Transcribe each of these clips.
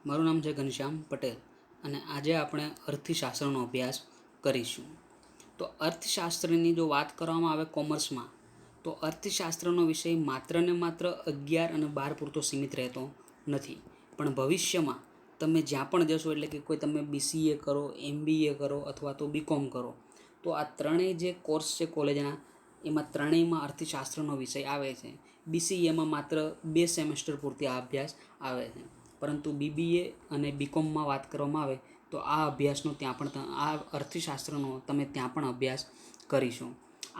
મારું નામ છે ઘનશ્યામ પટેલ અને આજે આપણે અર્થશાસ્ત્રનો અભ્યાસ કરીશું. તો અર્થશાસ્ત્રની જો વાત કરવામાં આવે કોમર્સમાં, તો અર્થશાસ્ત્રનો વિષય માત્ર ને માત્ર 11 અને 12 પૂરતો સીમિત રહેતો નથી. પણ ભવિષ્યમાં તમે જ્યાં પણ જશો, એટલે કે કોઈ તમે BCA કરો, MBA કરો અથવા તો BCom કરો, તો આ ત્રણેય જે કોર્સ છે કોલેજના, એમાં ત્રણેયમાં અર્થશાસ્ત્રનો વિષય આવે છે. BCAમાં માત્ર 2 સેમેસ્ટર પૂરતી આ અભ્યાસ આવે છે, પરંતુ BBA અને BComમાં વાત કરવામાં આવે તો આ અભ્યાસનો ત્યાં પણ આ અર્થશાસ્ત્રનો તમે ત્યાં પણ અભ્યાસ કરીશું.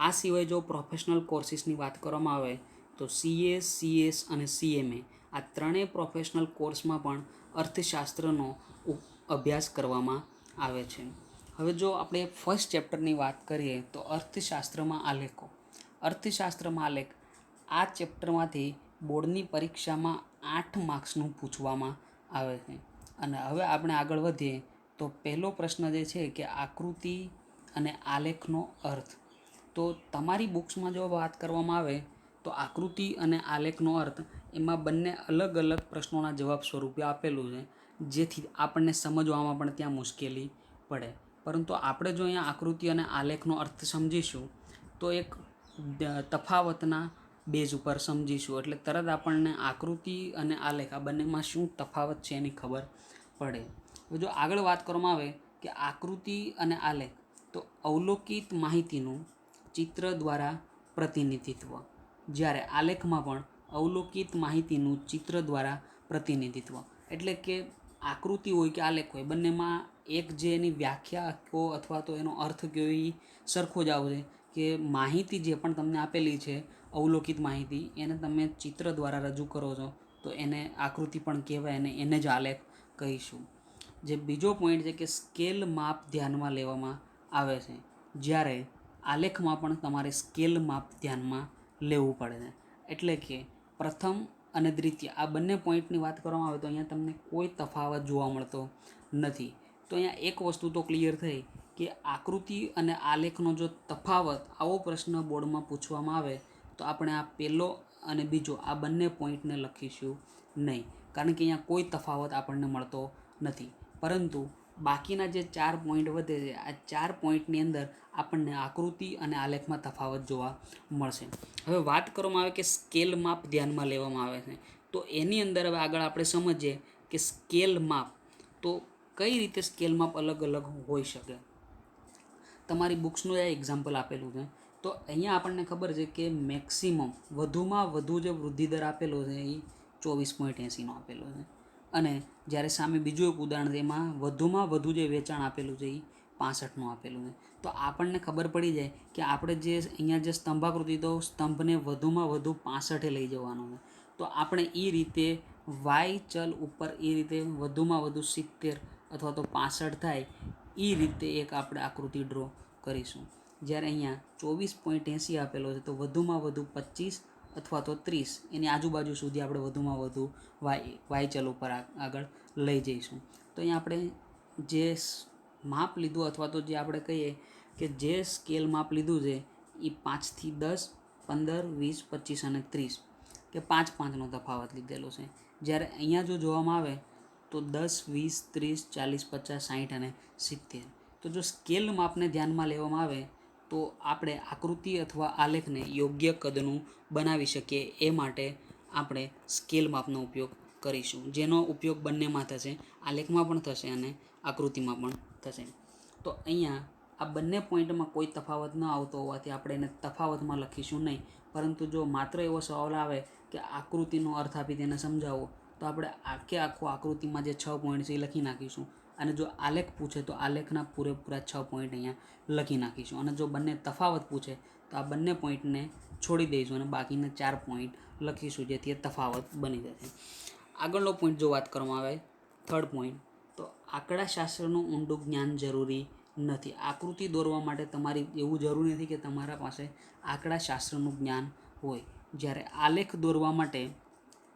આ સિવાય જો પ્રોફેશનલ કોર્સિસની વાત કરવામાં આવે તો CA, CS અને CMA આ ત્રણેય પ્રોફેશનલ કોર્સમાં પણ અર્થશાસ્ત્રનો અભ્યાસ કરવામાં આવે છે. હવે જો આપણે ફર્સ્ટ ચેપ્ટરની વાત કરીએ તો અર્થશાસ્ત્રમાં આલેખો. અર્થશાસ્ત્રમાં આલેખ આ ચેપ્ટરમાંથી બોર્ડની પરીક્ષામાં 8 માર્ક્સનું પૂછવામાં આવે છે. અને હવે આપણે આગળ વધીએ તો પહેલો પ્રશ્ન જે છે કે આકૃતિ અને આલેખનો અર્થ. તો તમારી બુક્સમાં જો વાત કરવામાં આવે તો આકૃતિ અને આલેખનો અર્થ, એમાં બંને અલગ અલગ પ્રશ્નોના જવાબ સ્વરૂપે આપેલું છે, જેથી આપણને સમજવામાં પણ ત્યાં મુશ્કેલી પડે. પરંતુ આપણે જો અહીંયા આકૃતિ અને આલેખનો અર્થ સમજીશું તો એક તફાવતના બેઝ ઉપર સમજીશું, એટલે તરત આપણને આકૃતિ અને આલેખ આ બંનેમાં શું તફાવત છે એની ખબર પડે. જો આગળ વાત કરવામાં આવે કે આકૃતિ અને આલેખ, તો અવલોકિત માહિતીનું ચિત્ર દ્વારા પ્રતિનિધિત્વ, જ્યારે આલેખમાં પણ અવલોકિત માહિતીનું ચિત્ર દ્વારા પ્રતિનિધિત્વ. એટલે કે આકૃતિ હોય કે આલેખ હોય, બંનેમાં એક જે એની વ્યાખ્યા કહો અથવા તો એનો અર્થ કહો એ સરખો જ આવશે કે માહિતી જે પણ તમને આપેલી છે, અવલોકિત માહિતી, એને તમે ચિત્ર દ્વારા રજૂ કરો છો તો એને આકૃતિ પણ કહેવાય અને એને જ આલેખ કહીશું. જે બીજો પોઈન્ટ છે કે સ્કેલ માપ ધ્યાનમાં લેવામાં આવે છે, જ્યારે આલેખમાં પણ તમારે સ્કેલ માપ ધ્યાનમાં લેવું પડે છે. એટલે કે પ્રથમ અને દ્વિતીય આ બંને પોઈન્ટની વાત કરવામાં આવે તો અહીંયા તમને કોઈ તફાવત જોવા મળતો નથી. તો અહીંયા એક વસ્તુ તો ક્લિયર થઈ કે આકૃતિ અને આલેખનો જો તફાવત આવો પ્રશ્ન બોર્ડમાં પૂછવામાં આવે તો આપણે આ પહેલો અને બીજો આ બંને પોઈન્ટને લખીશું નહીં, કારણ કે અહીંયા કોઈ તફાવત આપણને મળતો નથી. પરંતુ બાકીના જે 4 પોઈન્ટ વધે છે, આ 4 પોઈન્ટની અંદર આપણને આકૃતિ અને આલેખમાં તફાવત જોવા મળશે. હવે વાત કરવામાં આવે કે સ્કેલ માપ ધ્યાનમાં લેવામાં આવે છે, તો એની અંદર હવે આગળ આપણે સમજીએ કે સ્કેલ માપ, તો કઈ રીતે સ્કેલ માપ અલગ અલગ હોઈ શકે. તમારી બુક્સનું આ એક્ઝામ્પલ આપેલું છે, તો અહીંયા આપણને ખબર છે કે મેક્સિમમ વધુમાં વધુ જે વૃદ્ધિદર આપેલો છે એ 24.80નો આપેલો છે, અને જ્યારે સામે બીજું એક ઉદાહરણ છે એમાં વધુમાં વધુ જે વેચાણ આપેલું છે એ 65નું આપેલું છે. તો આપણને ખબર પડી જાય કે આપણે જે અહીંયા જે સ્તંભાકૃતિ, તો સ્તંભને વધુમાં વધુ 65 લઈ જવાનો છે. તો આપણે એ રીતે વાય ચલ ઉપર એ રીતે વધુમાં વધુ 70 અથવા તો 65 થાય એ રીતે એક આપણે આકૃતિ ડ્રો કરીશું. જ્યારે અહીંયા 24.80 આપેલો છે તો વધુમાં વધુ 25 અથવા તો 30 એની આજુબાજુ સુધી આપણે વધુમાં વધુ વાય ચલ ઉપર આગળ લઈ જઈશું. તો અહીંયા આપણે જે માપ લીધું અથવા તો જે આપણે કહીએ કે જે સ્કેલ માપ લીધું છે એ 5 થી 10, 15, 20, 25 અને 30 કે 5-5નો તફાવત લીધેલો છે. જ્યારે અહીંયા જો જોવામાં આવે તો 10, 20, 30, 40, 50, 60 અને 70. તો જો સ્કેલ માપને ધ્યાનમાં લેવામાં આવે તો આપણે આકૃતિ અથવા આલેખને યોગ્ય કદનું બનાવી શકીએ. એ માટે આપણે સ્કેલ માપનો ઉપયોગ કરીશું, જેનો ઉપયોગ બંનેમાં થશે, આલેખમાં પણ થશે અને આકૃતિમાં પણ થશે. તો અહીંયા આ બંને પોઈન્ટમાં કોઈ તફાવત ન આવતો હોવાથી આપણે એને તફાવતમાં લખીશું નહીં, પરંતુ જો માત્ર એવો સવાલ આવે કે આકૃતિનો અર્થ આપી તેને સમજાવો તો આપણે આખું આકૃતિમાં જે 6 પોઈન્ટ છે એ લખી નાખીશું, અને જો આલેખ પૂછે તો આલેખના પૂરેપૂરા 6 પોઈન્ટ અહીંયા લખી નાખીશું, અને જો બંને તફાવત પૂછે તો આ બંને પોઈન્ટને છોડી દઈશું અને બાકીના 4 પોઈન્ટ લખીશું, જેથી એ તફાવત બની જશે. આગળનો પોઈન્ટ જો વાત કરવામાં આવે, થર્ડ પોઈન્ટ, તો આંકડાશાસ્ત્રનું ઊંડું જ્ઞાન જરૂરી નથી. આકૃતિ દોરવા માટે તમારી એવું જરૂરી નથી કે તમારા પાસે આંકડાશાસ્ત્રનું જ્ઞાન હોય, જ્યારે આલેખ દોરવા માટે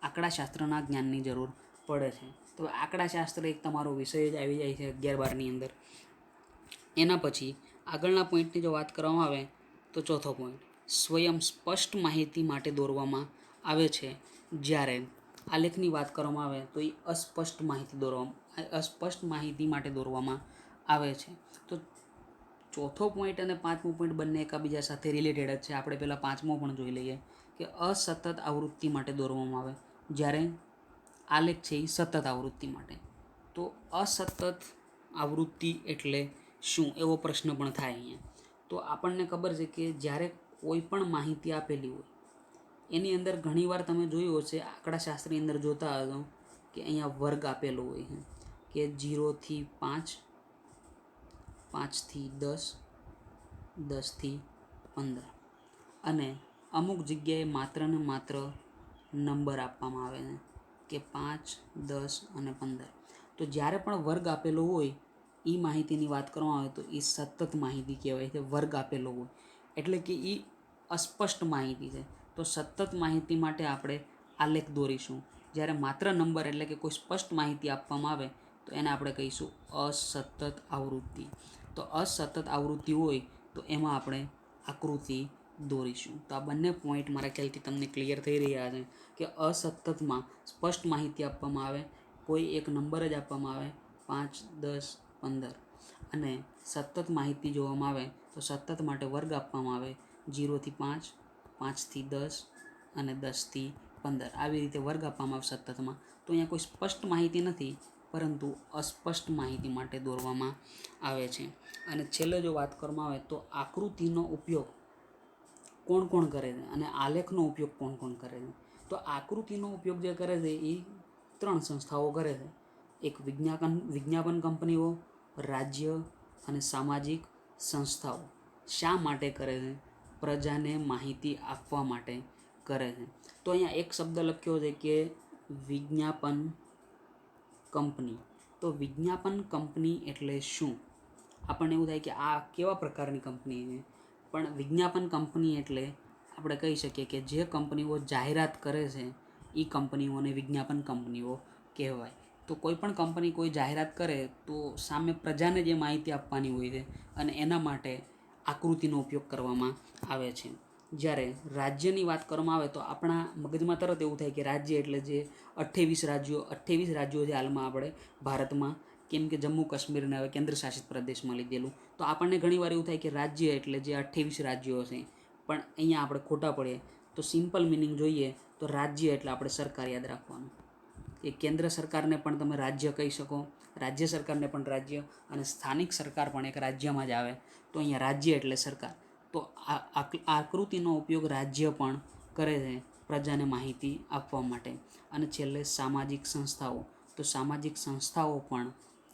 આંકડાશાસ્ત્રના જ્ઞાનની જરૂર પડે છે. તો આંકડાશાસ્ત્ર એક તમારો વિષય જ આવી જાય છે 11-12ની અંદર. એના પછી આગળના પોઈન્ટની જો વાત કરવામાં આવે તો ચોથો પોઈન્ટ, સ્વયં સ્પષ્ટ માહિતી માટે દોરવામાં આવે છે, જ્યારે આલેખની વાત કરવામાં આવે તો એ અસ્પષ્ટ માહિતી માટે દોરવામાં આવે છે. તો ચોથો પોઈન્ટ અને પાંચમો પોઈન્ટ બંને એકબીજા સાથે રિલેટેડ જ છે. આપણે પહેલાં પાંચમો પણ જોઈ લઈએ કે અસતત આવૃત્તિ માટે દોરવામાં આવે, જ્યારે આલેખ છે એ સતત આવૃત્તિ માટે. તો અસતત આવૃત્તિ એટલે શું, એવો પ્રશ્ન પણ થાય અહીંયા. તો આપણને ખબર છે કે જ્યારે કોઈ પણ માહિતી આપેલી હોય એની અંદર ઘણીવાર તમે જોયું હશે આંકડાશાસ્ત્રની અંદર જોતા હશો કે અહીંયા વર્ગ આપેલો હોય છે કે 0 થી 5, 5 થી 10, 10 થી 15, અને અમુક જગ્યાએ માત્ર ને માત્ર નંબર આપવામાં આવે છે કે 5, 10 અને 15. તો જ્યારે પણ વર્ગ આપેલો હોય એ માહિતીની વાત કરવામાં આવે તો એ સતત માહિતી કહેવાય છે. વર્ગ આપેલો હોય એટલે કે એ અસ્પષ્ટ માહિતી છે. તો સતત માહિતી માટે આપણે આલેખ દોરીશું. જ્યારે માત્ર નંબર એટલે કે કોઈ સ્પષ્ટ માહિતી આપવામાં આવે તો એને આપણે કહીશું અસતત આવૃત્તિ. તો અસતત આવૃત્તિ હોય તો એમાં આપણે આકૃતિ દોરીશું. તો આ બંને પોઈન્ટ મારા ખ્યાલથી તમને ક્લિયર થઈ રહ્યા છે કે અસતતમાં સ્પષ્ટ માહિતી આપવામાં આવે, કોઈ એક નંબર જ આપવામાં આવે 5, 10, 15, અને સતત માહિતી જોવામાં આવે તો સતત માટે વર્ગ આપવામાં આવે 0 થી 5, 5 થી 10 અને 10 થી 15. આવી રીતે વર્ગ આપવામાં આવે સતતમાં. તો અહીંયા કોઈ સ્પષ્ટ માહિતી નથી, પરંતુ અસ્પષ્ટ માહિતી માટે દોરવામાં આવે છે. અને છેલ્લે જો વાત કરવામાં આવે તો આકૃતિનો ઉપયોગ કોણ કોણ કરે છે અને આલેખનો ઉપયોગ કોણ કોણ કરે છે. તો આકૃતિનો ઉપયોગ જે કરે છે એ 3 સંસ્થાઓ કરે છે. એક વિજ્ઞાપન કંપનીઓ, રાજ્ય અને સામાજિક સંસ્થાઓ. શા માટે કરે છે? પ્રજાને માહિતી આપવા માટે કરે છે. તો અહીંયા એક શબ્દ લખ્યો છે કે વિજ્ઞાપન કંપની. તો વિજ્ઞાપન કંપની એટલે શું? આપણને એવું થાય કે આ કેવા પ્રકારની કંપની છે, પણ વિજ્ઞાપન કંપની એટલે આપણે કહી શકીએ કે જે કંપનીઓ જાહેરાત કરે છે એ કંપનીઓને વિજ્ઞાપન કંપનીઓ કહેવાય. તો કોઈ પણ કંપની કોઈ જાહેરાત કરે તો સામે પ્રજાને જે માહિતી આપવાની હોય છે અને એના માટે આકૃતિનો ઉપયોગ કરવામાં આવે છે. જ્યારે રાજ્યની વાત કરવામાં આવે તો આપણા મગજમાં તરત એવું થાય કે રાજ્ય એટલે જે 28 રાજ્યો છે હાલમાં આપણે ભારતમાં, કેમ કે જમ્મુ કાશ્મીરને હવે કેન્દ્ર શાસિત પ્રદેશમાં લીધેલું. તો આપણને ઘણીવાર એવું થાય કે રાજ્ય એટલે જે 28 રાજ્યો છે, પણ અહીંયા આપણે ખોટા પડીએ. તો સિમ્પલ મિનિંગ જોઈએ તો રાજ્ય એટલે આપણે સરકાર યાદ રાખવાનું, કે કેન્દ્ર સરકારને પણ તમે રાજ્ય કહી શકો, રાજ્ય સરકારને પણ રાજ્ય, અને સ્થાનિક સરકાર પણ એક રાજ્યમાં જ આવે. તો અહીંયા રાજ્ય એટલે સરકાર. તો આકૃતિનો ઉપયોગ રાજ્ય પણ કરે છે પ્રજાને માહિતી આપવા માટે. અને છેલ્લે સામાજિક સંસ્થાઓ. તો સામાજિક સંસ્થાઓ પણ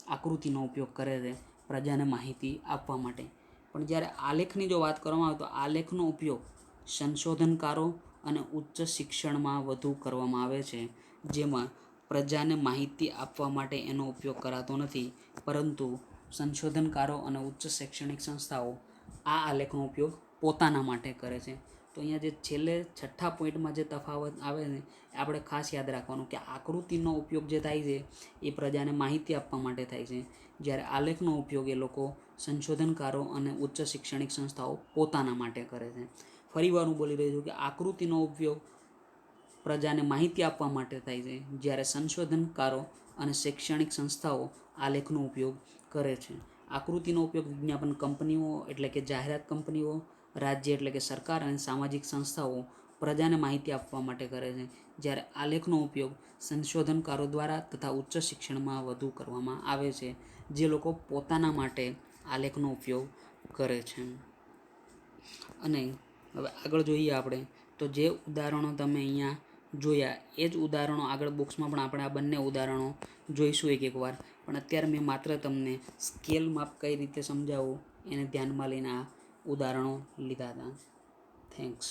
આકૃતિનો ઉપયોગ કરે છે પ્રજાને માહિતી આપવા માટે. પણ જ્યારે આલેખની જો વાત કરવામાં આવે તો આલેખનો ઉપયોગ સંશોધનકારો અને ઉચ્ચ શિક્ષણમાં વધુ કરવામાં આવે છે, જેમાં પ્રજાને માહિતી આપવા માટે એનો ઉપયોગ કરાતો નથી, પરંતુ સંશોધનકારો અને ઉચ્ચ શૈક્ષણિક સંસ્થાઓ આ આલેખનો ઉપયોગ પોતાના માટે કરે છે. તો અહીંયા જે છેલ્લે છઠ્ઠા પોઈન્ટમાં જે તફાવત આવે ને એ આપણે ખાસ યાદ રાખવાનું કે આકૃતિનો ઉપયોગ જે થાય છે એ પ્રજાને માહિતી આપવા માટે થાય છે, જ્યારે આલેખનો ઉપયોગ એ લોકો સંશોધનકારો અને ઉચ્ચ શૈક્ષણિક સંસ્થાઓ પોતાના માટે કરે છે. ફરીવાર હું બોલી રહ્યો છું કે આકૃતિનો ઉપયોગ પ્રજાને માહિતી આપવા માટે થાય છે, જ્યારે સંશોધનકારો અને શૈક્ષણિક સંસ્થાઓ આલેખનો ઉપયોગ કરે છે. આકૃતિનો ઉપયોગ વિજ્ઞાપન કંપનીઓ એટલે કે જાહેરાત કંપનીઓ, રાજ્ય એટલે કે સરકાર, અને સામાજિક સંસ્થાઓ પ્રજાને માહિતી આપવા માટે કરે છે, જ્યારે આલેખનો ઉપયોગ સંશોધનકારો દ્વારા તથા ઉચ્ચ શિક્ષણમાં વધુ કરવામાં આવે છે, જે લોકો પોતાના માટે આલેખનો ઉપયોગ કરે છે. અને હવે આગળ જોઈએ આપણે તો જે ઉદાહરણો તમે અહીંયા જોયા એ જ ઉદાહરણો આગળ બોક્સમાં પણ આપણે આ બંને ઉદાહરણો જોઈશું એક વાર. પણ અત્યારે મેં માત્ર તમને સ્કેલ માપ કઈ રીતે સમજાવવું એને ધ્યાનમાં લઈને આ ઉદાહરણો લીધા હતા. થેન્ક્સ.